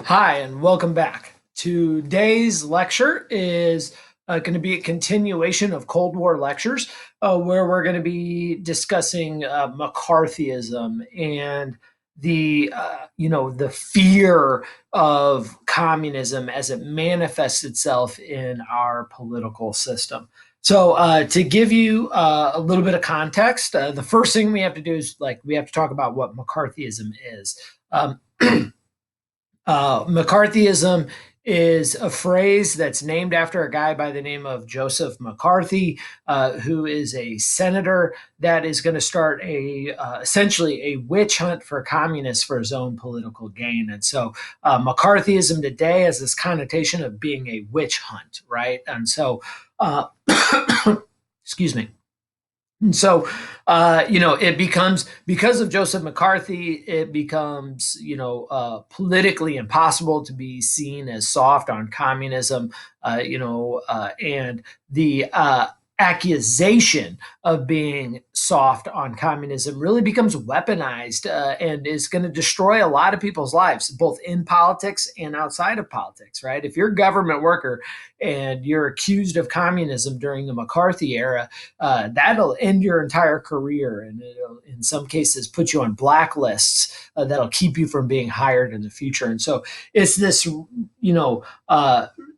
Hi, and welcome back. Today's lecture is going to be a continuation of Cold War lectures, where we're going to be discussing McCarthyism and the fear of communism as it manifests itself in our political system. So, to give you a little bit of context, the first thing we have to do is we have to talk about what McCarthyism is. Um, McCarthyism is a phrase that's named after a guy by the name of Joseph McCarthy, who is a senator that is going to start essentially a witch hunt for communists for his own political gain. And so McCarthyism today has this connotation of being a witch hunt, right? And so, uh, excuse me. And so, it becomes, because of Joseph McCarthy, it becomes, politically impossible to be seen as soft on communism, and the accusation of being soft on communism really becomes weaponized and is going to destroy a lot of people's lives, both in politics and outside of politics, right? If you're a government worker and you're accused of communism during the McCarthy era, that'll end your entire career, and it'll, in some cases, put you on blacklists that'll keep you from being hired in the future. And so it's this,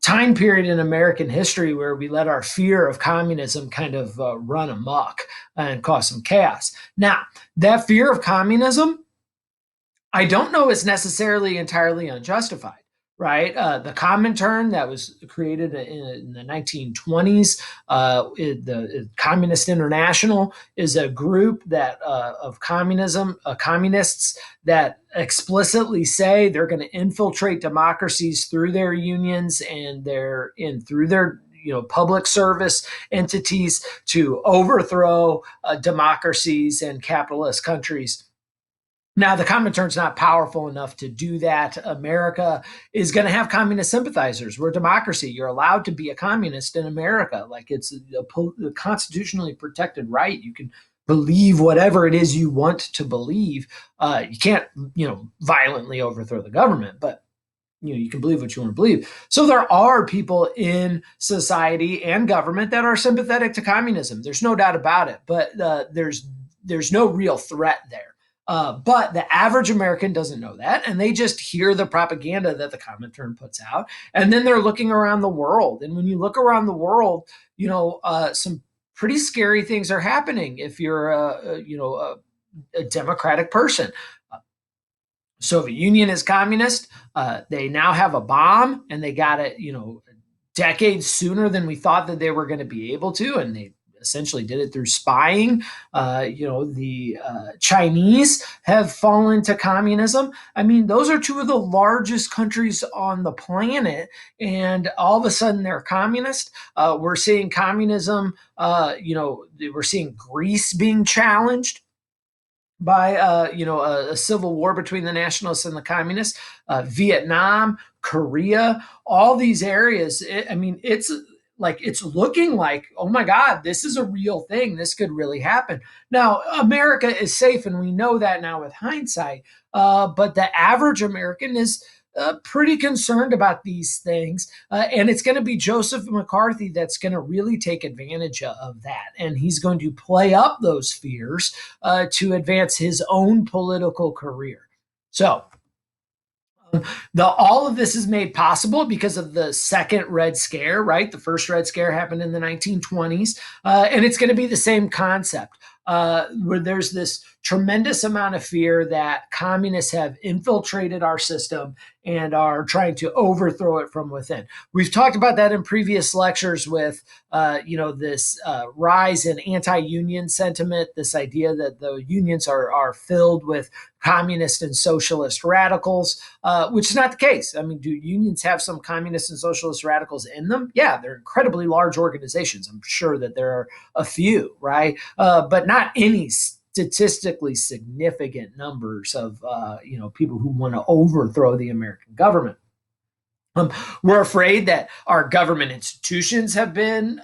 time period in American history where we let our fear of communism kind of run amok and cause some chaos. Now, that fear of communism, I don't know, is necessarily entirely unjustified, right? The Comintern that was created in the 1920s, the Communist International is a group that of communists that explicitly say they're going to infiltrate democracies through their unions and through their public service entities to overthrow democracies and capitalist countries. Now, the Comintern's not powerful enough to do that. America is going to have communist sympathizers. We're a democracy. You're allowed to be a communist in America. Like, it's a constitutionally protected right. You can believe whatever it is you want to believe. You can't, violently overthrow the government, but you can believe what you want to believe. So there are people in society and government that are sympathetic to communism. There's no doubt about it. But there's no real threat there. But the average American doesn't know that, and they just hear the propaganda that the Comintern puts out, and then they're looking around the world. And when you look around the world, some pretty scary things are happening if you're a democratic person. Soviet Union is communist. They now have a bomb, and they got it, decades sooner than we thought that they were going to be able to, and they essentially did it through spying. The Chinese have fallen to communism. I mean, those are two of the largest countries on the planet, and all of a sudden they're communist. We're seeing communism. We're seeing Greece being challenged by a civil war between the nationalists and the communists. Vietnam, Korea, all these areas. It's looking like, oh my God, this is a real thing. This could really happen. Now, America is safe, and we know that now with hindsight. But the average American is pretty concerned about these things. And it's going to be Joseph McCarthy that's going to really take advantage of that. And he's going to play up those fears to advance his own political career. So, all of this is made possible because of the second Red Scare, right? The first Red Scare happened in the 1920s, and it's going to be the same concept, where there's this tremendous amount of fear that communists have infiltrated our system and are trying to overthrow it from within. We've talked about that in previous lectures with, this rise in anti-union sentiment, this idea that the unions are filled with communist and socialist radicals, which is not the case. I mean, do unions have some communist and socialist radicals in them? Yeah, they're incredibly large organizations. I'm sure that there are a few, right? But not any statistically significant numbers of people who want to overthrow the American government. Um, we're afraid that our government institutions have been,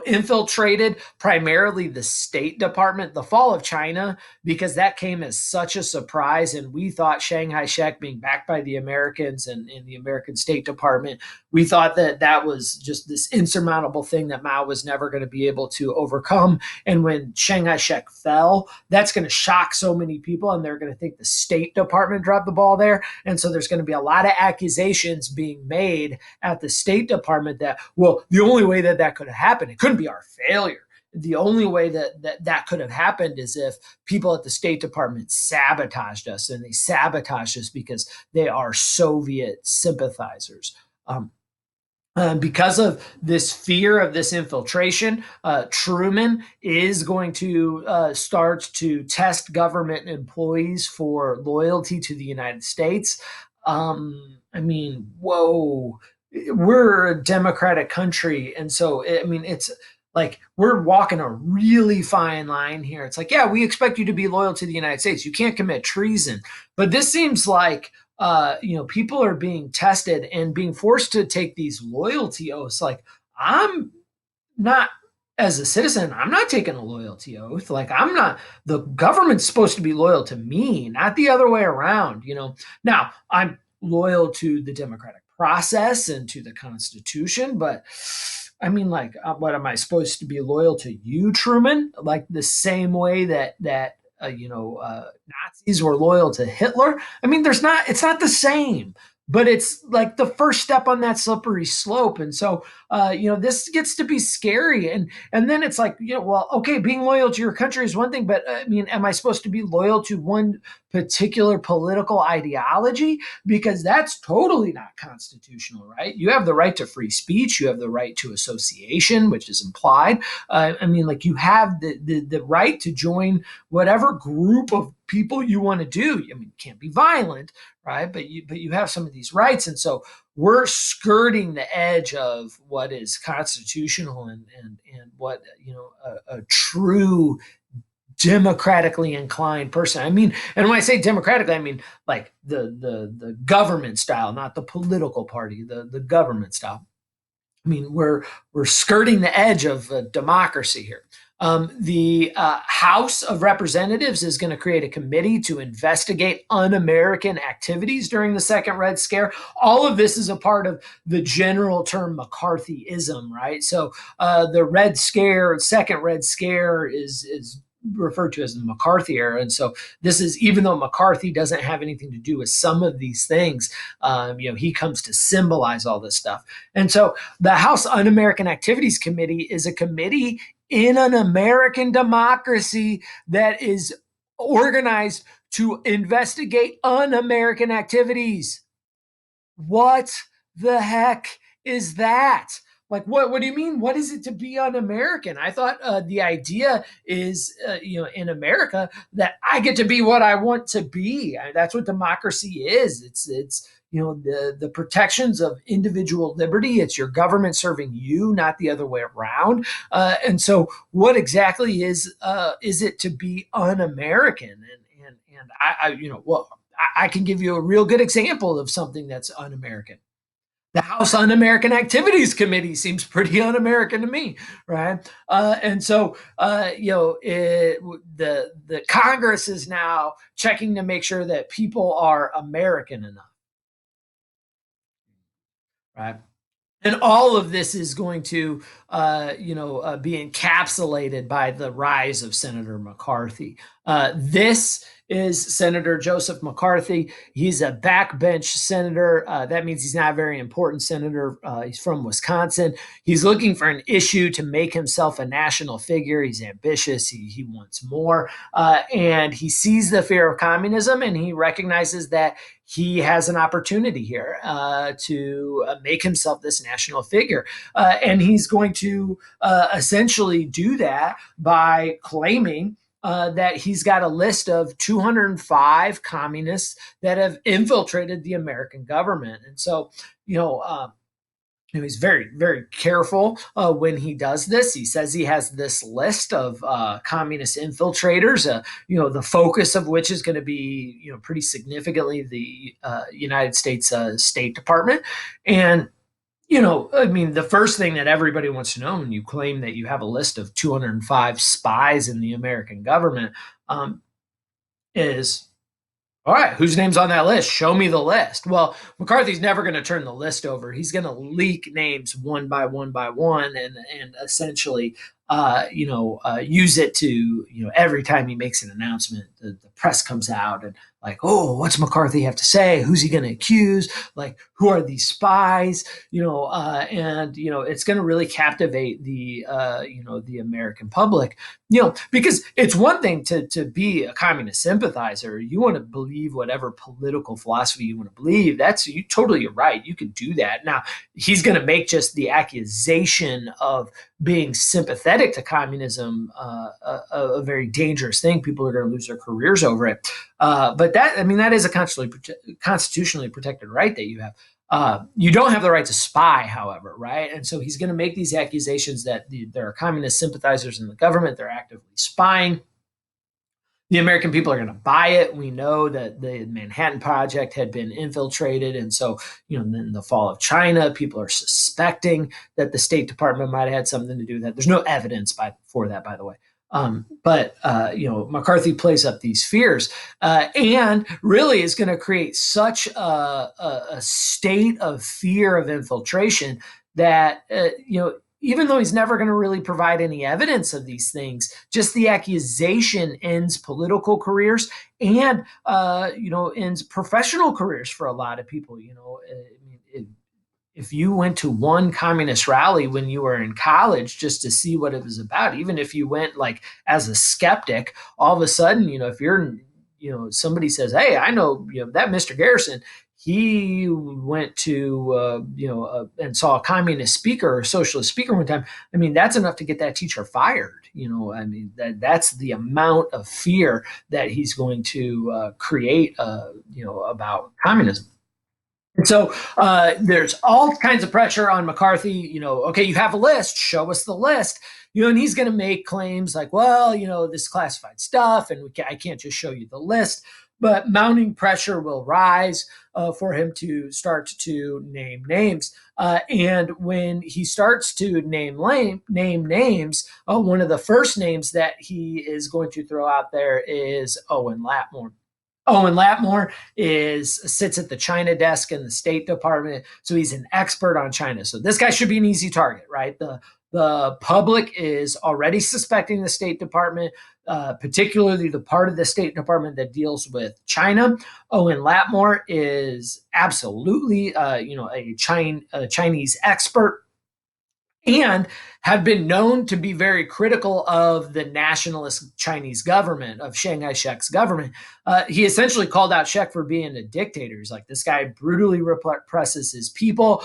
infiltrated, primarily the State Department, the fall of China, because that came as such a surprise. And we thought Shanghai Shek being backed by the Americans and the American State Department, we thought that that was just this insurmountable thing that Mao was never going to be able to overcome. And when Shanghai Shek fell, that's going to shock so many people, and they're going to think the State Department dropped the ball there. And so there's going to be a lot of accusations being made at the State Department that, well, the only way that that could have happened, it couldn't be our failure. The only way that could have happened is if people at the State Department sabotaged us, and they sabotaged us because they are Soviet sympathizers. Because of this fear of this infiltration, Truman is going to start to test government employees for loyalty to the United States. I mean, whoa, we're a democratic country. And so, I mean, it's like we're walking a really fine line here. It's like, yeah, we expect you to be loyal to the United States. You can't commit treason. But this seems like people are being tested and being forced to take these loyalty oaths. Like, I'm not, as a citizen, I'm not taking a loyalty oath. Like, I'm not, the government's supposed to be loyal to me, not the other way around. Now, I'm loyal to the democratic process and to the Constitution, but I mean, like, what am I supposed to be loyal to you, Truman? Like the same way Nazis were loyal to Hitler. I mean, it's not the same, but it's like the first step on that slippery slope. And so, this gets to be scary. And then it's like, well, okay, being loyal to your country is one thing, but I mean, am I supposed to be loyal to one particular political ideology? Because that's totally not constitutional, right? You have the right to free speech. You have the right to association, which is implied. I mean, like, you have the right to join whatever group of people you want to do. I mean, you can't be violent, right? But you have some of these rights, and so we're skirting the edge of what is constitutional and what a true democratically inclined person. I mean, and when I say democratically, I mean like the government style, not the political party, the government style. I mean, we're skirting the edge of democracy here. The House of Representatives is going to create a committee to investigate un-American activities during the Second Red Scare. All of this is a part of the general term McCarthyism, right? So the Red Scare, Second Red Scare, is referred to as the McCarthy era. And so this is, even though McCarthy doesn't have anything to do with some of these things, he comes to symbolize all this stuff. And so the House Un-American Activities Committee is a committee in an American democracy that is organized to investigate un-American activities. What the heck is that? Like, what do you mean? What is it to be un-American? I thought the idea is, in America, that I get to be what I want to be. That's what democracy is. It's the protections of individual liberty. It's your government serving you, not the other way around. And so, what exactly is it to be un-American? And I can give you a real good example of something that's un-American. The House Un-American Activities Committee seems pretty un-American to me, right? And so, the Congress is now checking to make sure that people are American enough, right? And all of this is going to, be encapsulated by the rise of Senator McCarthy. This is Senator Joseph McCarthy. He's a backbench senator. That means he's not a very important senator. He's from Wisconsin. He's looking for an issue to make himself a national figure. He's ambitious. He wants more. And he sees the fear of communism, and he recognizes that he has an opportunity here to make himself this national figure. And he's going to essentially do that by claiming that he's got a list of 205 communists that have infiltrated the American government. And so, He's very, very careful when he does this. He says he has this list of communist infiltrators, the focus of which is going to be, pretty significantly the United States State Department. And I mean, the first thing that everybody wants to know when you claim that you have a list of 205 spies in the American government um, is, all right, whose name's on that list? Show me the list. Well, McCarthy's never going to turn the list over. He's going to leak names one by one by one, and essentially, use it to, every time he makes an announcement, the press comes out and like, oh, what's McCarthy have to say? Who's he going to accuse? Like, who are these spies? And it's going to really captivate the American public, because it's one thing to be a communist sympathizer. You want to believe whatever political philosophy you want to believe. That's you totally right. You can do that. Now, he's going to make just the accusation of being sympathetic to communism a very dangerous thing. People are going to lose their careers over it. But that is a constitutionally protected right that you have. You don't have the right to spy, however, right? And so he's going to make these accusations that there are communist sympathizers in the government. They're actively spying. The American people are going to buy it. We know that the Manhattan Project had been infiltrated. And so, in the fall of China, people are suspecting that the State Department might have had something to do with that. There's no evidence for that, by the way. But McCarthy plays up these fears and really is going to create such a state of fear of infiltration that, even though he's never going to really provide any evidence of these things, just the accusation ends political careers and, ends professional careers for a lot of people. If you went to one communist rally when you were in college just to see what it was about, even if you went like as a skeptic, all of a sudden, if you're, somebody says, hey, I know, that Mr. Garrison, he went to, and saw a communist speaker or socialist speaker one time. I mean, that's enough to get that teacher fired. I mean, that's the amount of fear that he's going to create, about communism. And so there's all kinds of pressure on McCarthy. Okay, you have a list, show us the list. And he's going to make claims like, well, this classified stuff, and I can't just show you the list. But mounting pressure will rise for him to start to name names. And when he starts to name names, one of the first names that he is going to throw out there is Owen Latmore. Owen Latmore sits at the China desk in the State Department, so he's an expert on China. So this guy should be an easy target, right? The public is already suspecting the State Department, particularly the part of the State Department that deals with China. Owen Latmore is absolutely, a Chinese expert and had been known to be very critical of the nationalist Chinese government, of Chiang Kai-shek's government. He essentially called out Shek for being a dictator. He's like, this guy brutally represses his people.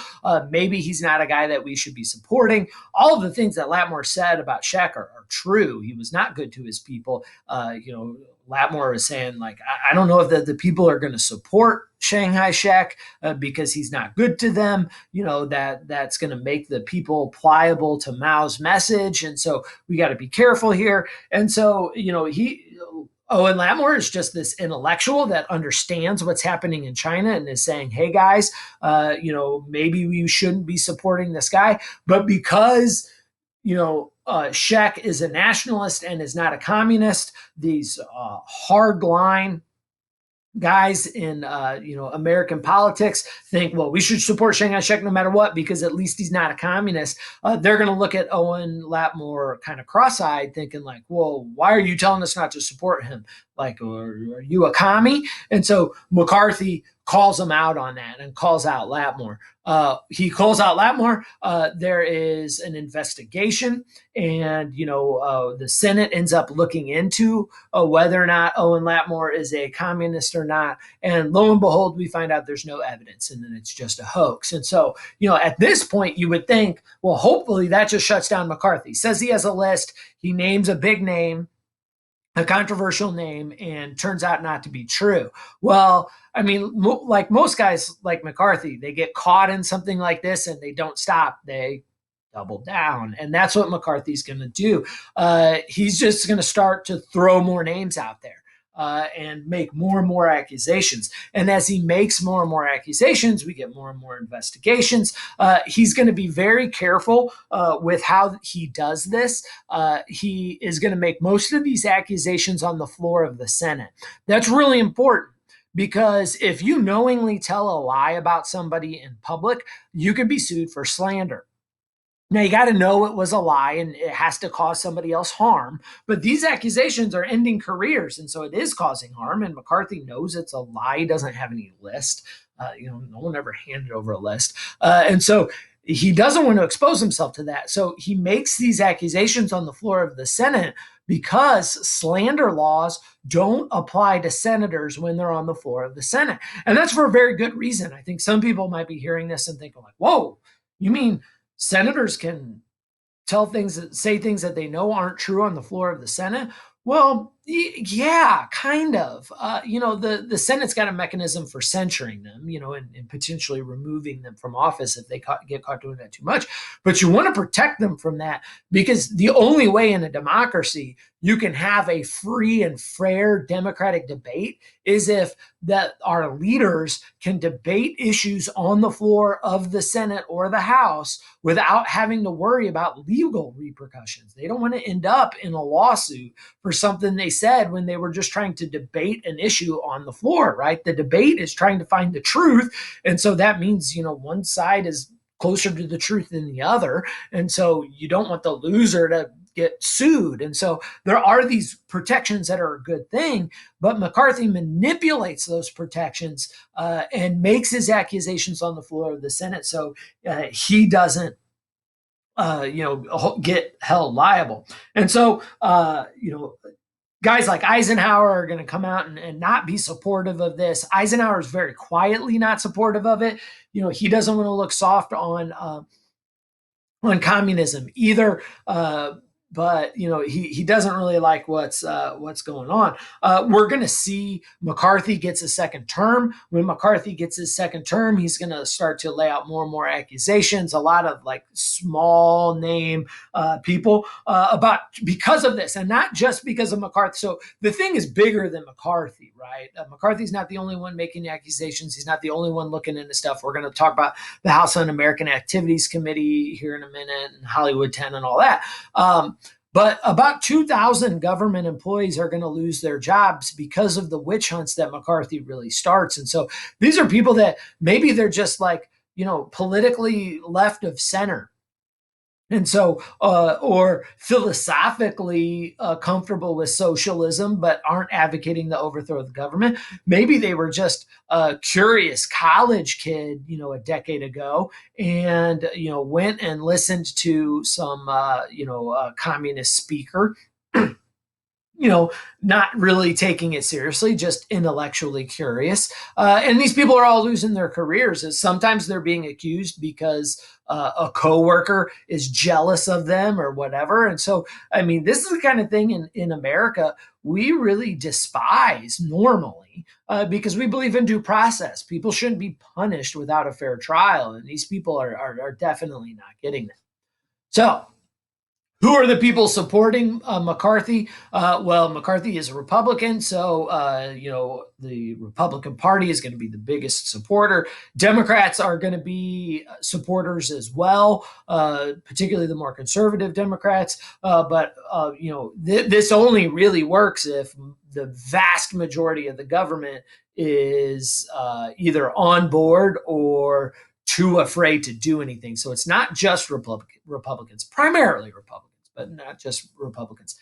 Maybe he's not a guy that we should be supporting. All of the things that Latmore said about Shek are true. He was not good to his people. Latmore was saying, like, I don't know if the people are going to support Shanghai Shek because he's not good to them. That's going to make the people pliable to Mao's message. And so we got to be careful here. And so, Owen Latmore is just this intellectual that understands what's happening in China and is saying, hey, guys, maybe we shouldn't be supporting this guy. But because Shek is a nationalist and is not a communist, these hardline guys in American politics think, well, we should support Chiang Kai-shek no matter what because at least he's not a communist. They're going to look at Owen Latmore kind of cross-eyed, thinking like, well, why are you telling us not to support him? Like, are you a commie? And so McCarthy calls him out on that and calls out Latmore. He calls out Latmore. There is an investigation, and the Senate ends up looking into whether or not Owen Latmore is a communist or not. And lo and behold, we find out there's no evidence, and then it's just a hoax. And so, at this point, you would think, well, hopefully that just shuts down McCarthy. He says he has a list. He names a big name. a controversial name and turns out not to be true. Well, I mean, like most guys like McCarthy, they get caught in something like this and they don't stop. They double down. And that's what McCarthy's going to do. He's just going to start to throw more names out there. And make more and more accusations. And as he makes more and more accusations, we get more and more investigations. He's going to be very careful with how he does this. He is going to make most of these accusations on the floor of the Senate. That's really important because if you knowingly tell a lie about somebody in public, you could be sued for slander. Now, you got to know it was a lie and it has to cause somebody else harm. But these accusations are ending careers. And so it is causing harm. And McCarthy knows it's a lie. He doesn't have any list. No one ever handed over a list. And so he doesn't want to expose himself to that. So he makes these accusations on the floor of the Senate because slander laws don't apply to senators when they're on the floor of the Senate. And that's for a very good reason. I think some people might be hearing this and thinking, like, whoa, you mean senators can say things that they know aren't true on the floor of the Senate? Well, yeah, kind of. The Senate's got a mechanism for censuring them, and potentially removing them from office if they get caught doing that too much. But you want to protect them from that because the only way in a democracy you can have a free and fair democratic debate is if that our leaders can debate issues on the floor of the Senate or the House without having to worry about legal repercussions. They don't want to end up in a lawsuit for something they said when they were just trying to debate an issue on the floor, right? The debate is trying to find the truth. And so that means, one side is closer to the truth than the other. And so you don't want the loser to get sued. And so there are these protections that are a good thing, but McCarthy manipulates those protections and makes his accusations on the floor of the Senate so he doesn't get held liable. And so, guys like Eisenhower are going to come out and not be supportive of this. Eisenhower is very quietly not supportive of it. He doesn't want to look soft on communism either. But he doesn't really like what's going on. We're going to see McCarthy gets a second term. When McCarthy gets his second term, he's going to start to lay out more and more accusations. A lot of like small name people because of this, and not just because of McCarthy. So the thing is bigger than McCarthy, right? McCarthy's not the only one making accusations. He's not the only one looking into stuff. We're going to talk about the House Un-American Activities Committee here in a minute, and Hollywood 10 and all that. But about 2,000 government employees are going to lose their jobs because of the witch hunts that McCarthy really starts. And so these are people that maybe they're just like, politically left of center. And so, or philosophically comfortable with socialism, but aren't advocating the overthrow of the government. Maybe they were just a curious college kid, a decade ago, and went and listened to some, communist speaker. Not really taking it seriously, just intellectually curious. And these people are all losing their careers. As sometimes they're being accused because a coworker is jealous of them or whatever. And so, this is the kind of thing in America we really despise normally because we believe in due process. People shouldn't be punished without a fair trial. And these people are definitely not getting that. So, who are the people supporting McCarthy? Well, McCarthy is a Republican, so the Republican Party is going to be the biggest supporter. Democrats are going to be supporters as well, particularly the more conservative Democrats. But this only really works if the vast majority of the government is either on board or too afraid to do anything. So it's not just Republicans, primarily Republicans, but not just Republicans.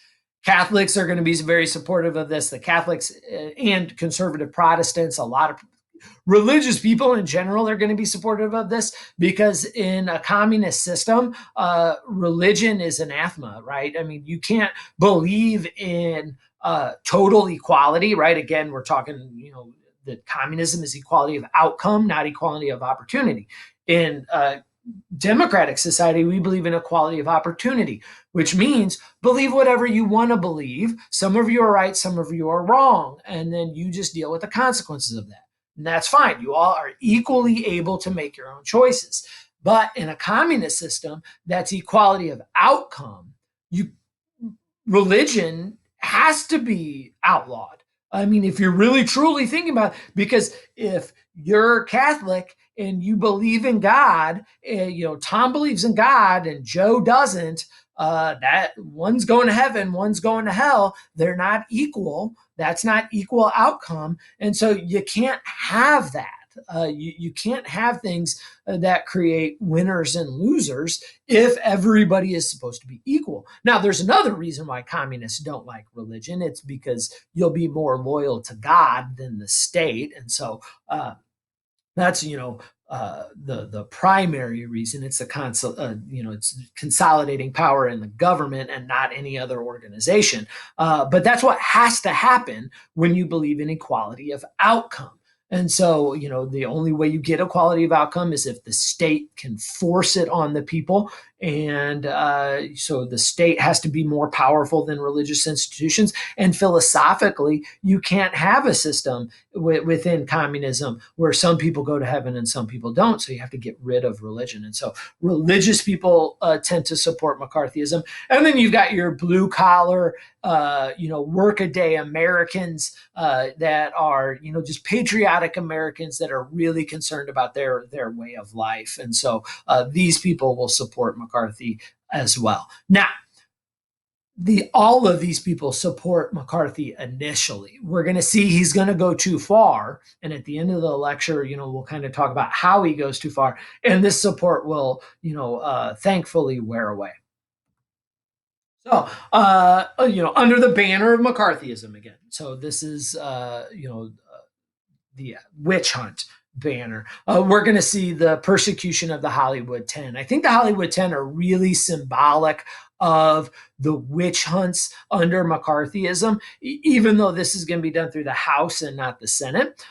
Catholics are going to be very supportive of this. The Catholics and conservative Protestants, a lot of religious people in general are going to be supportive of this because in a communist system, religion is anathema, right? You can't believe in total equality, right? Again, we're talking, that communism is equality of outcome, not equality of opportunity. In democratic society, we believe in equality of opportunity, which means believe whatever you want to believe. Some of you are right, some of you are wrong, and then you just deal with the consequences of that. And that's fine. You all are equally able to make your own choices. But in a communist system, that's equality of outcome. You religion has to be outlawed. I mean, if you're really truly thinking about it, because if you're Catholic and you believe in God, Tom believes in God and Joe doesn't, that one's going to heaven, one's going to hell. They're not equal. That's not equal outcome. And so you can't have that. You can't have things that create winners and losers if everybody is supposed to be equal. Now, there's another reason why communists don't like religion. It's because you'll be more loyal to God than the state. And so that's, the primary reason. It's it's consolidating power in the government and not any other organization. But that's what has to happen when you believe in equality of outcome. And so, the only way you get equality of outcome is if the state can force it on the people. And so the state has to be more powerful than religious institutions. And philosophically, you can't have a system within communism where some people go to heaven and some people don't. So you have to get rid of religion. And so religious people tend to support McCarthyism. And then you've got your blue collar, workaday Americans that are, just patriotic Americans that are really concerned about their way of life. And so these people will support McCarthy as well. Now, all of these people support McCarthy initially. We're going to see he's going to go too far, and at the end of the lecture, we'll kind of talk about how he goes too far, and this support will, thankfully wear away. So, under the banner of McCarthyism again. So this is, the witch hunt banner. We're going to see the persecution of the Hollywood 10. I think the Hollywood 10 are really symbolic of the witch hunts under McCarthyism, even though this is going to be done through the House and not the Senate,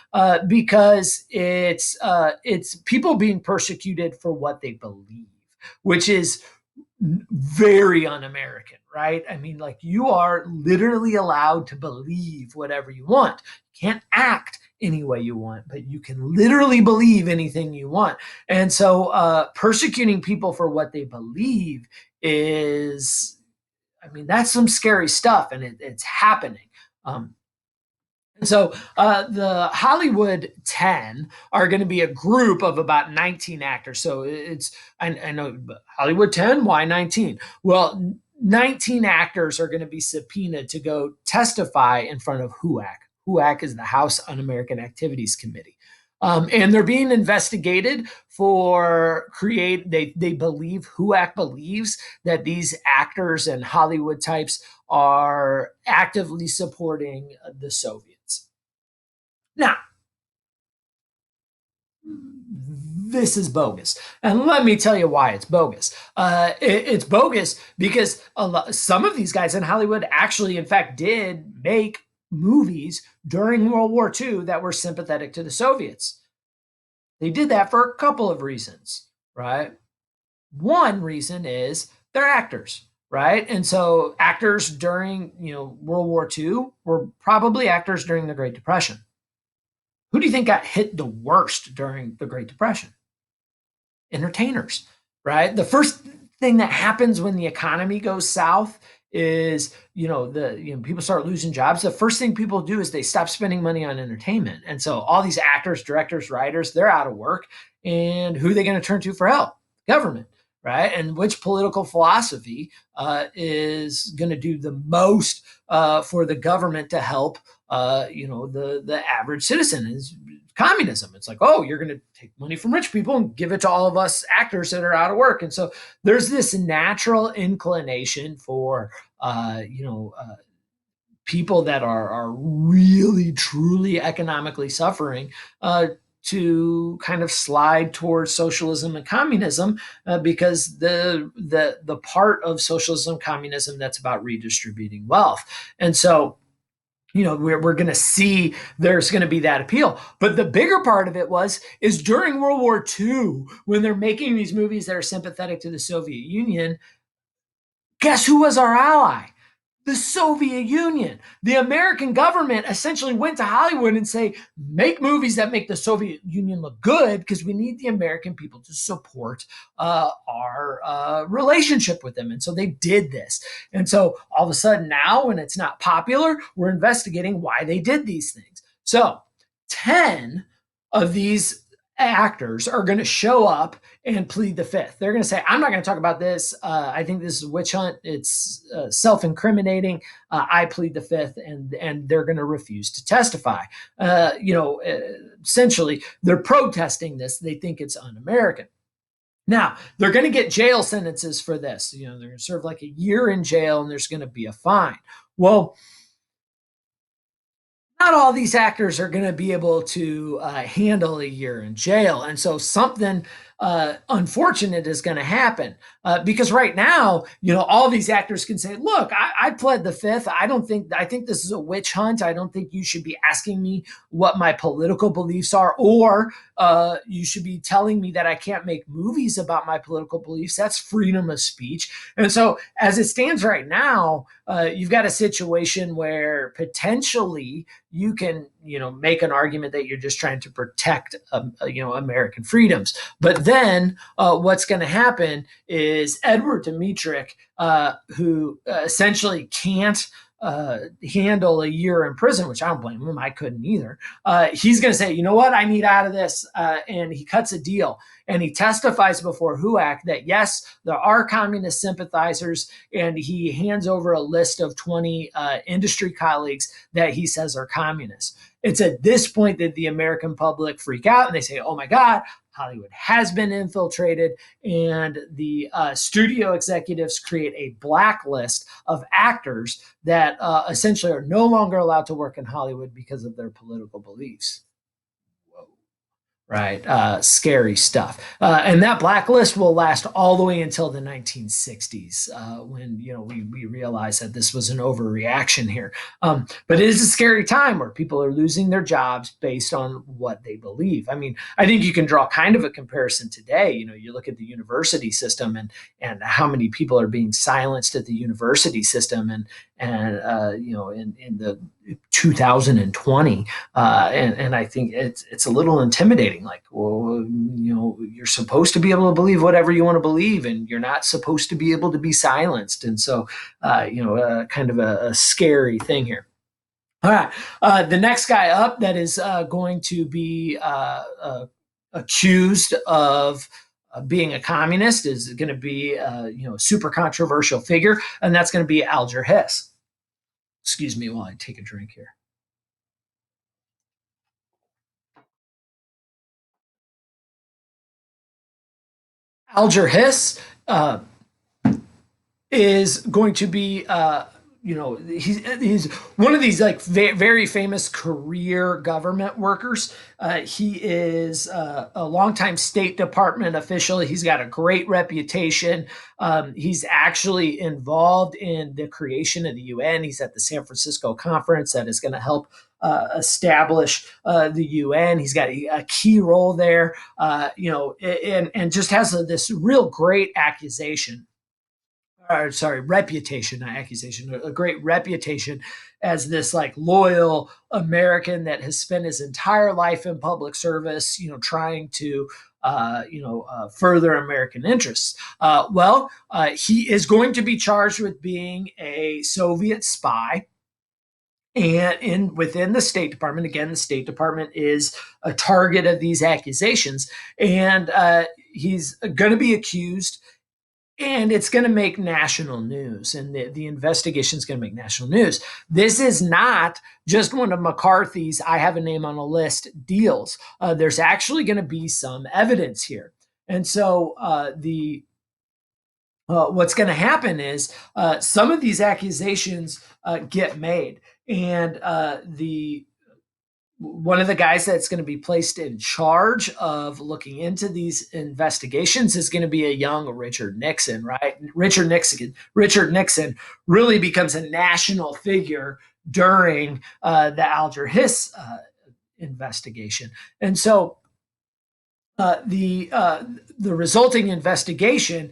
because it's people being persecuted for what they believe, which is very un-American, right? I mean, like, you are literally allowed to believe whatever you want. You can't act any way you want, but you can literally believe anything you want. And so persecuting people for what they believe is, I mean, that's some scary stuff, and it's happening. So the Hollywood 10 are going to be a group of about 19 actors. So I know Hollywood 10, why 19? Well, 19 actors are going to be subpoenaed to go testify in front of HUAC. HUAC is the House Un-American Activities Committee. And they're being investigated for they believe, HUAC believes that these actors and Hollywood types are actively supporting the Soviets. Now, this is bogus. And let me tell you why it's bogus. It's bogus because some of these guys in Hollywood actually, in fact, did make movies during World War II that were sympathetic to the Soviets. They did that for a couple of reasons, right? One reason is they're actors, right? And so actors during, World War II were probably actors during the Great Depression. Who do you think got hit the worst during the Great Depression? Entertainers, right? The first thing that happens when the economy goes south is, people start losing jobs. The first thing people do is they stop spending money on entertainment. And so all these actors, directors, writers, they're out of work. And who are they going to turn to for help? Government, right? And which political philosophy is going to do the most for the government to help, the average citizen? Is communism. It's like, oh, you're going to take money from rich people and give it to all of us actors that are out of work. And so there's this natural inclination for, people that are really, truly economically suffering to kind of slide towards socialism and communism because the part of socialism, communism that's about redistributing wealth. And so we're going to see there's going to be that appeal. But the bigger part of it is during World War II, when they're making these movies that are sympathetic to the Soviet Union, guess who was our ally? The Soviet Union. The American government essentially went to Hollywood and say, make movies that make the Soviet Union look good because we need the American people to support our relationship with them. And so they did this. And so all of a sudden now, when it's not popular, we're investigating why they did these things. So 10 of these actors are going to show up and plead the fifth. They're going to say, I'm not going to talk about this. I think this is a witch hunt. It's self-incriminating. I plead the fifth, and they're going to refuse to testify. Essentially, they're protesting this. They think it's un-American. Now, they're going to get jail sentences for this. They're going to serve like a year in jail, and there's going to be a fine. Well, not all these actors are going to be able to handle a year in jail. And so something unfortunate is going to happen because right now, all these actors can say, look, I pled the fifth. I think this is a witch hunt. I don't think you should be asking me what my political beliefs are, or you should be telling me that I can't make movies about my political beliefs. That's freedom of speech. And so as it stands right now, you've got a situation where potentially you can, make an argument that you're just trying to protect, American freedoms. But then what's going to happen is Edward Dmytryk, who essentially can't handle a year in prison, which I don't blame him. I couldn't either. He's going to say, you know what, I need out of this. And he cuts a deal. And he testifies before HUAC that, yes, there are communist sympathizers. And he hands over a list of 20 industry colleagues that he says are communists. It's at this point that the American public freak out and they say, oh my God, Hollywood has been infiltrated, and the studio executives create a blacklist of actors that essentially are no longer allowed to work in Hollywood because of their political beliefs. Right, scary stuff, and that blacklist will last all the way until the 1960s, when we realize that this was an overreaction here. But it is a scary time where people are losing their jobs based on what they believe. I mean, I think you can draw kind of a comparison today. You look at the university system and how many people are being silenced at the university system, and in the 2020, and I think it's a little intimidating. Like, well, you're supposed to be able to believe whatever you want to believe, and you're not supposed to be able to be silenced. And so, kind of a scary thing here. All right, the next guy up that is going to be accused of being a communist is going to be a super controversial figure, and that's going to be Alger Hiss. Excuse me while I take a drink here. Alger Hiss is going to be, he's one of these like very famous career government workers. He is a longtime State Department official. He's got a great reputation. He's actually involved in the creation of the UN. He's at the San Francisco conference that is going to help establish the UN. He's got a key role there, and just has this real great accusation. Or, sorry, reputation, not accusation, a great reputation as this like loyal American that has spent his entire life in public service, trying to further American interests. He is going to be charged with being a Soviet spy. And within the State Department, again, the State Department is a target of these accusations, and he's going to be accused, and it's going to make national news, and the investigation is going to make national news. This is not just one of McCarthy's I have a name on a list deals. There's actually going to be some evidence here. And so what's going to happen is some of these accusations get made, and the one of the guys that's going to be placed in charge of looking into these investigations is going to be a young Richard Nixon, right? Richard Nixon really becomes a national figure during the Alger Hiss investigation. And so the resulting investigation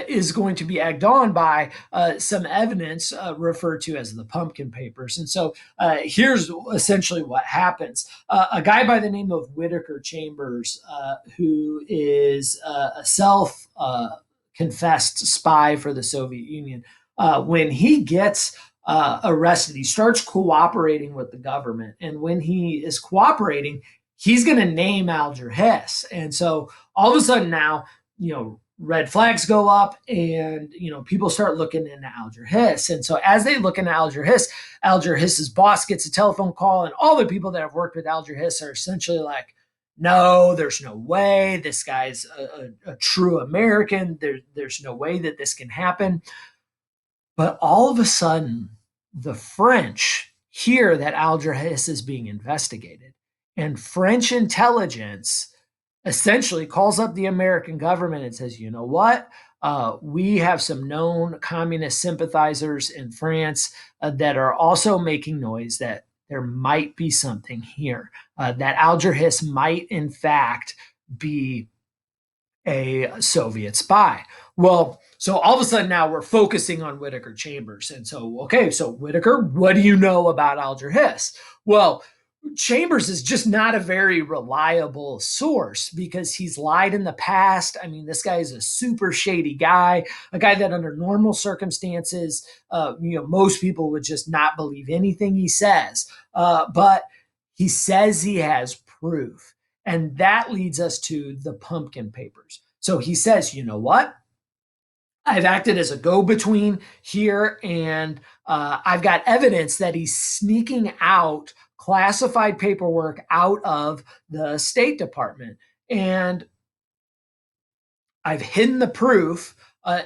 is going to be egged on by some evidence referred to as the Pumpkin Papers. And so here's essentially what happens. A guy by the name of Whittaker Chambers, who is a self confessed spy for the Soviet Union, when he gets arrested, he starts cooperating with the government. And when he is cooperating, he's going to name Alger Hiss. And so all of a sudden now, red flags go up and, people start looking into Alger Hiss. And so as they look into Alger Hiss's boss gets a telephone call, and all the people that have worked with Alger Hiss are essentially like, no, there's no way. This guy's a true American. There's no way that this can happen. But all of a sudden, the French hear that Alger Hiss is being investigated. And French intelligence essentially calls up the American government and says, you know what? We have some known communist sympathizers in France that are also making noise that there might be something here, that Alger Hiss might, in fact, be a Soviet spy. Well, so all of a sudden now we're focusing on Whittaker Chambers. And so, okay, so Whittaker, what do you know about Alger Hiss? Well, Chambers is just not a very reliable source because he's lied in the past. I mean, this guy is a super shady guy, a guy that under normal circumstances, most people would just not believe anything he says. But he says he has proof. And that leads us to the Pumpkin Papers. So he says, you know what? I've acted as a go-between here, and I've got evidence that he's sneaking out classified paperwork out of the State Department. And I've hidden the proof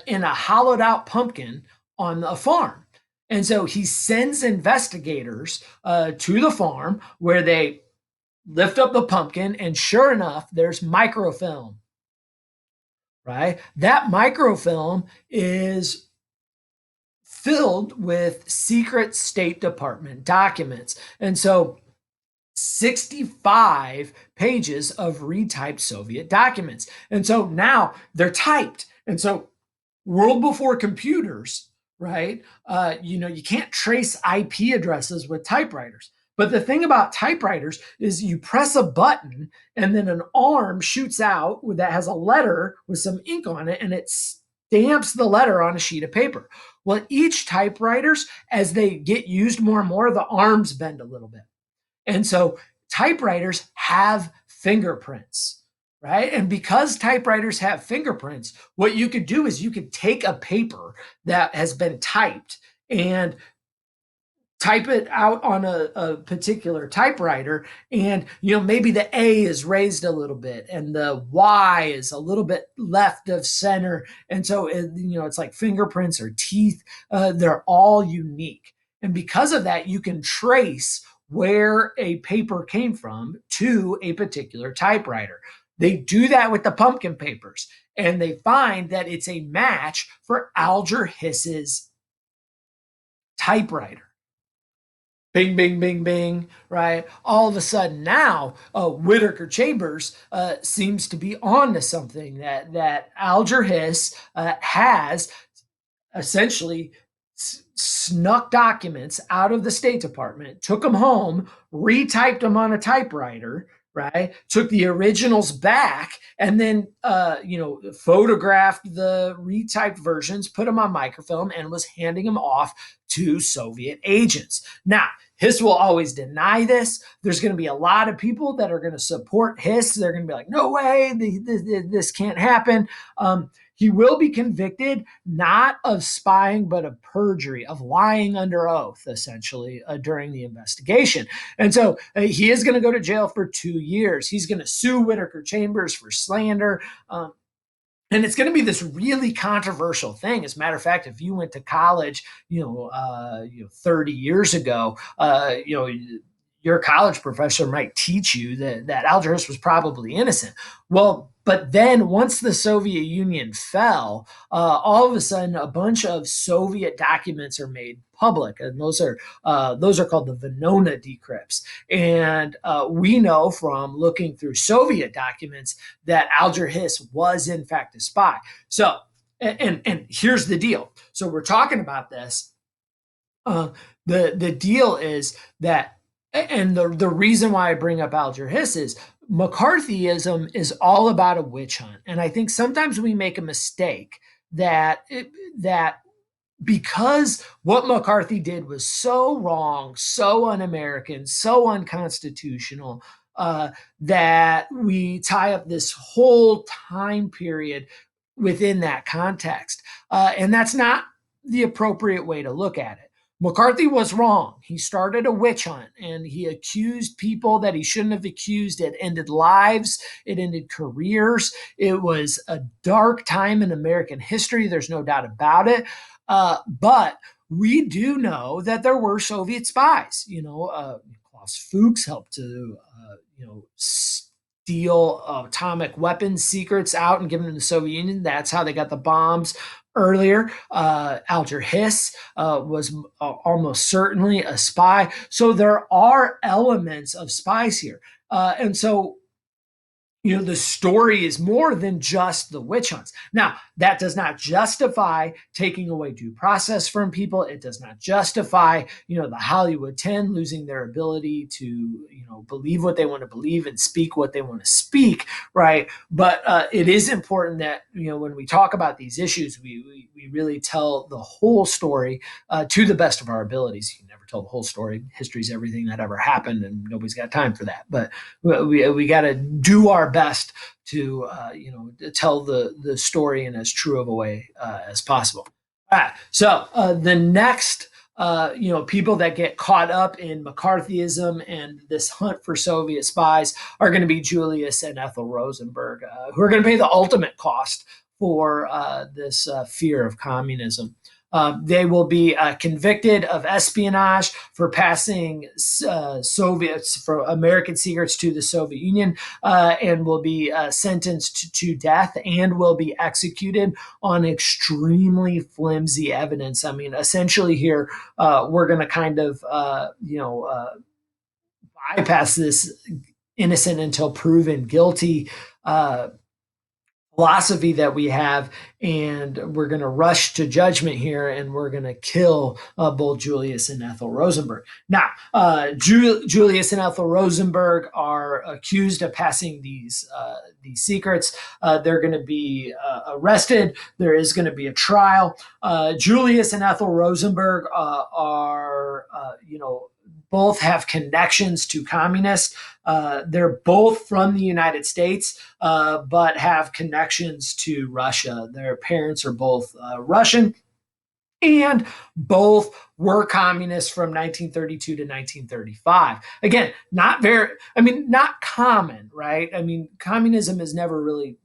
in a hollowed out pumpkin on a farm. And so he sends investigators to the farm where they lift up the pumpkin, and sure enough, there's microfilm, right? That microfilm is filled with secret State Department documents. And so 65 pages of retyped Soviet documents. And so now they're typed. And so world before computers, right? You can't trace IP addresses with typewriters. But the thing about typewriters is you press a button and then an arm shoots out that has a letter with some ink on it, and it stamps the letter on a sheet of paper. Well, each typewriters, as they get used more and more, the arms bend a little bit. And so typewriters have fingerprints, right? And because typewriters have fingerprints, what you could do is you could take a paper that has been typed and type it out on a particular typewriter, and maybe the A is raised a little bit and the Y is a little bit left of center, and so it's like fingerprints or teeth. They're all unique, and because of that you can trace where a paper came from to a particular typewriter. They do that with the Pumpkin Papers, and they find that it's a match for Alger Hiss's typewriter. Bing, bing, bing, bing, right? All of a sudden now, Whittaker Chambers seems to be on to something, that Alger Hiss has essentially snuck documents out of the State Department, took them home, retyped them on a typewriter, right? Took the originals back, and then photographed the retyped versions, put them on microfilm, and was handing them off to Soviet agents. Now, Hiss will always deny this. There's going to be a lot of people that are going to support Hiss. They're going to be like, no way, this can't happen. He will be convicted not of spying, but of perjury, of lying under oath, essentially, during the investigation. And so he is going to go to jail for 2 years. He's going to sue Whittaker Chambers for slander. And it's going to be this really controversial thing. As a matter of fact, if you went to college, 30 years ago, your college professor might teach you that Alger Hiss was probably innocent. Well, But then once the Soviet Union fell, all of a sudden a bunch of Soviet documents are made public, and those are called the Venona decrypts. And we know from looking through Soviet documents that Alger Hiss was in fact a spy. So, and here's the deal. So we're talking about this. Uh, the deal is that, and the reason why I bring up Alger Hiss is McCarthyism is all about a witch hunt, and I think sometimes we make a mistake that because what McCarthy did was so wrong, so un-American, so unconstitutional, that we tie up this whole time period within that context. And that's not the appropriate way to look at it. McCarthy was wrong. He started a witch hunt and he accused people that he shouldn't have accused. It ended lives, it ended careers. It was a dark time in American history. There's no doubt about it. But we do know that there were Soviet spies. Klaus Fuchs helped to, steal atomic weapons secrets out and give them to the Soviet Union. That's how they got the bombs earlier. Alger Hiss was almost certainly a spy. So there are elements of spies here. And so the story is more than just the witch hunts. Now, that does not justify taking away due process from people. It does not justify, the Hollywood 10 losing their ability to, believe what they want to believe and speak what they want to speak, right? But it is important that, when we talk about these issues, we really tell the whole story to the best of our abilities. You can never tell the whole story. History's everything that ever happened, and nobody's got time for that. But we got to do our best to tell the story in as true of a way as possible. All right. So the next people that get caught up in McCarthyism and this hunt for Soviet spies are going to be Julius and Ethel Rosenberg, who are going to pay the ultimate cost for this fear of communism. They will be convicted of espionage for passing Soviets, for American secrets to the Soviet Union, and will be sentenced to death and will be executed on extremely flimsy evidence. I mean, essentially, here we're going to kind of, bypass this innocent until proven guilty philosophy that we have, and we're going to rush to judgment here, and we're going to kill both Julius and Ethel Rosenberg. Now, Julius and Ethel Rosenberg are accused of passing these secrets. They're going to be arrested. There is going to be a trial. Julius and Ethel Rosenberg are, both have connections to communists. They're both from the United States, but have connections to Russia. Their parents are both Russian, and both were communists from 1932 to 1935. Again, not common, right? I mean, communism has never really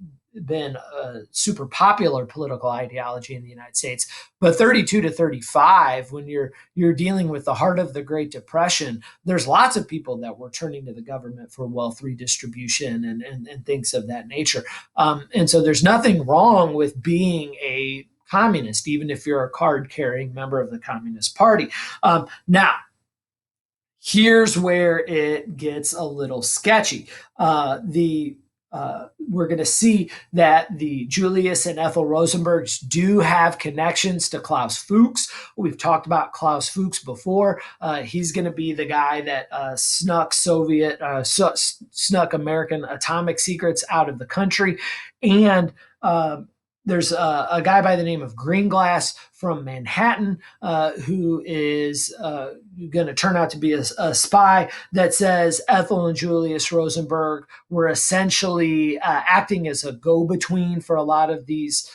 been a super popular political ideology in the United States, but 32 to 35, when you're dealing with the heart of the Great Depression, there's lots of people that were turning to the government for wealth redistribution and things of that nature. And so there's nothing wrong with being a communist, even if you're a card-carrying member of the Communist Party. Now, here's where it gets a little sketchy. We're going to see that the Julius and Ethel Rosenbergs do have connections to Klaus Fuchs. We've talked about Klaus Fuchs before. He's going to be the guy that snuck American atomic secrets out of the country. And there's a guy by the name of Greenglass from Manhattan who is going to turn out to be a spy that says Ethel and Julius Rosenberg were essentially acting as a go-between for a lot of these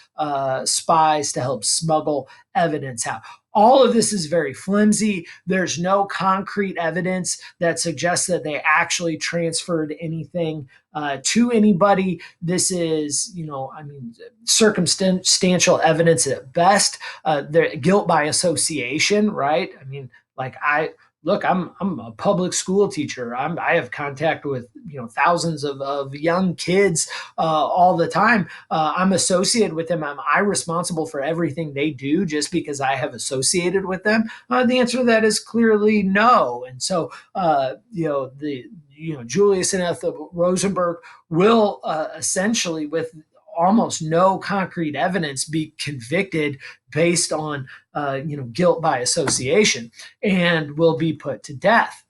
spies to help smuggle evidence out. All of this is very flimsy. There's no concrete evidence that suggests that they actually transferred anything to anybody. This is, circumstantial evidence at best. Guilt by association, right? I mean, like look, I'm a public school teacher. I have contact with thousands of young kids all the time. I'm associated with them. Am I responsible for everything they do just because I have associated with them? The answer to that is clearly no. And so the Julius and Ethel Rosenberg will essentially, with almost no concrete evidence, be convicted based on guilt by association, and will be put to death.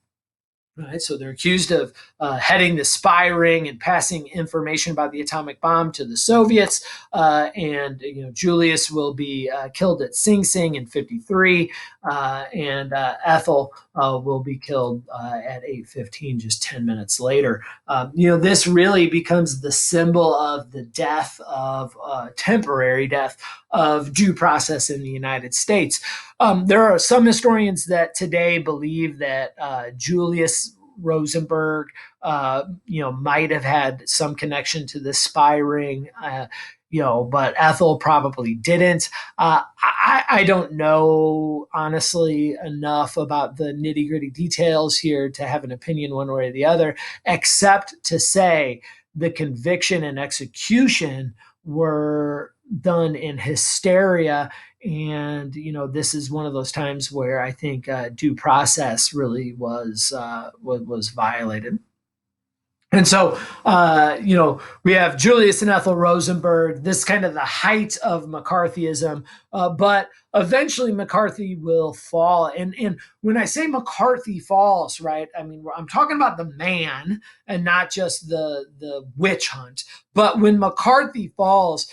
Right, so they're accused of heading the spy ring and passing information about the atomic bomb to the Soviets. And Julius will be killed at Sing Sing in '53, and Ethel will be killed at 8:15, just 10 minutes later. This really becomes the symbol of the death of temporary death of due process in the United States. There are some historians that today believe that Julius Rosenberg, might have had some connection to the spy ring, but Ethel probably didn't. I don't know, honestly, enough about the nitty gritty details here to have an opinion one way or the other, except to say the conviction and execution were done in hysteria. And this is one of those times where I think due process really was violated. And so, we have Julius and Ethel Rosenberg, this kind of the height of McCarthyism. But eventually McCarthy will fall. And when I say McCarthy falls, right, I mean, I'm talking about the man and not just the witch hunt. But when McCarthy falls,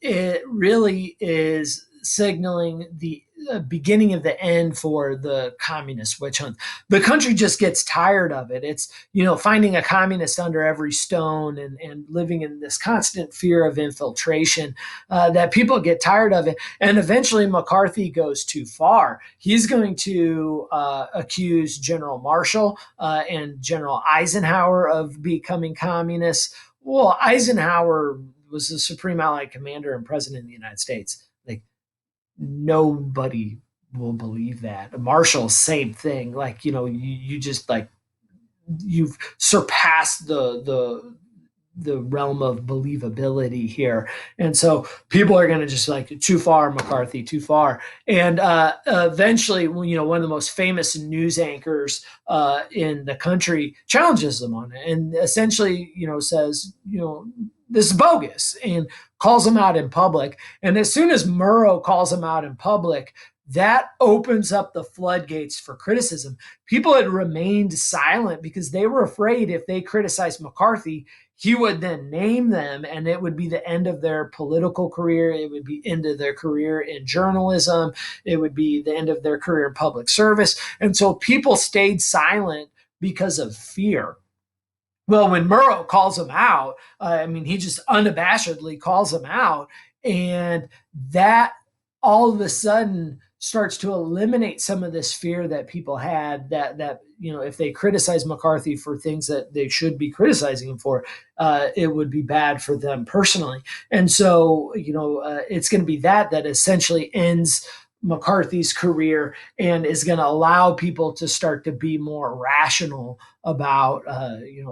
it really is signaling the beginning of the end for the communist witch hunt. The country just gets tired of it. It's finding a communist under every stone, and living in this constant fear of infiltration, that people get tired of it. And eventually McCarthy goes too far. He's going to accuse General Marshall and General Eisenhower of becoming communists. Well, Eisenhower was the supreme Allied commander and president of the United States. Like, nobody will believe that. Marshall, same thing. Like, you just like, you've surpassed the realm of believability here. And so people are going to just like, too far, McCarthy, too far. And eventually, one of the most famous news anchors in the country challenges them on it, and essentially, says, this is bogus, and calls him out in public. And as soon as Murrow calls him out in public, that opens up the floodgates for criticism. People had remained silent because they were afraid if they criticized McCarthy, he would then name them, and it would be the end of their political career. It would be end of their career in journalism. It would be the end of their career in public service. And so people stayed silent because of fear. Well, when Murrow calls him out, he just unabashedly calls him out, and that all of a sudden starts to eliminate some of this fear that people had, that if they criticize McCarthy for things that they should be criticizing him for, it would be bad for them personally. And so it's going to be that essentially ends McCarthy's career and is going to allow people to start to be more rational about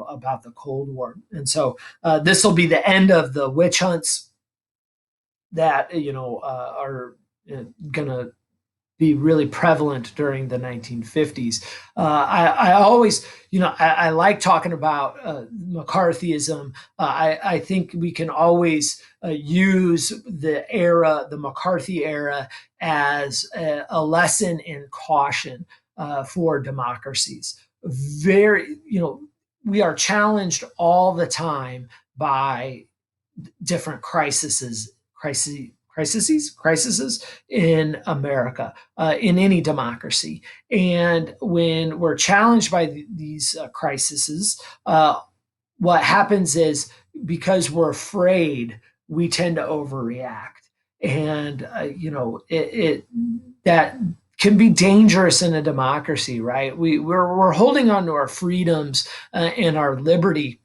about the Cold War. And so this will be the end of the witch hunts that are going to be really prevalent during the 1950s. I always, I like talking about McCarthyism. I think we can always use the McCarthy era, as a lesson in caution for democracies. We are challenged all the time by different crises in America, in any democracy. And when we're challenged by these crises, what happens is, because we're afraid, we tend to overreact. And, that can be dangerous in a democracy, right? We're holding on to our freedoms and our liberty,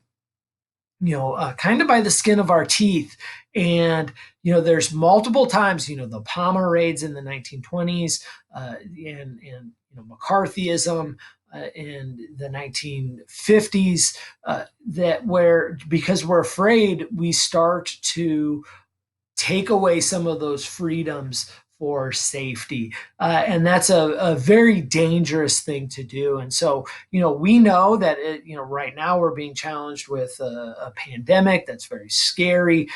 kind of by the skin of our teeth. And, there's multiple times, the Palmer raids in the 1920s, and McCarthyism in the 1950s, that where because we're afraid we start to take away some of those freedoms for safety. And that's a very dangerous thing to do. And so, we know that, right now we're being challenged with a pandemic that's very scary.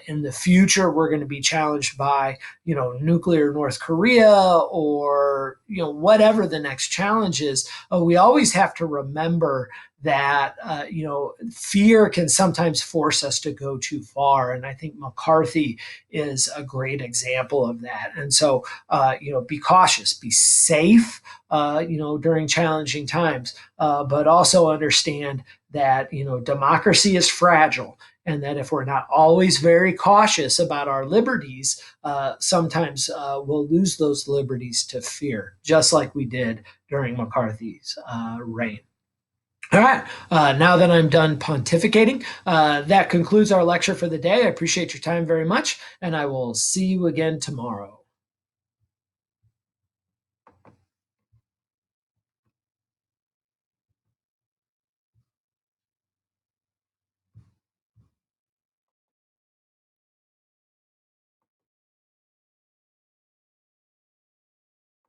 In the future, we're going to be challenged by, nuclear North Korea or, whatever the next challenge is. We always have to remember that fear can sometimes force us to go too far, and I think McCarthy is a great example of that. And so, be cautious, be safe, during challenging times, but also understand that, democracy is fragile. And that if we're not always very cautious about our liberties, sometimes we'll lose those liberties to fear, just like we did during McCarthy's reign. All right. Now that I'm done pontificating, that concludes our lecture for the day. I appreciate your time very much, and I will see you again tomorrow.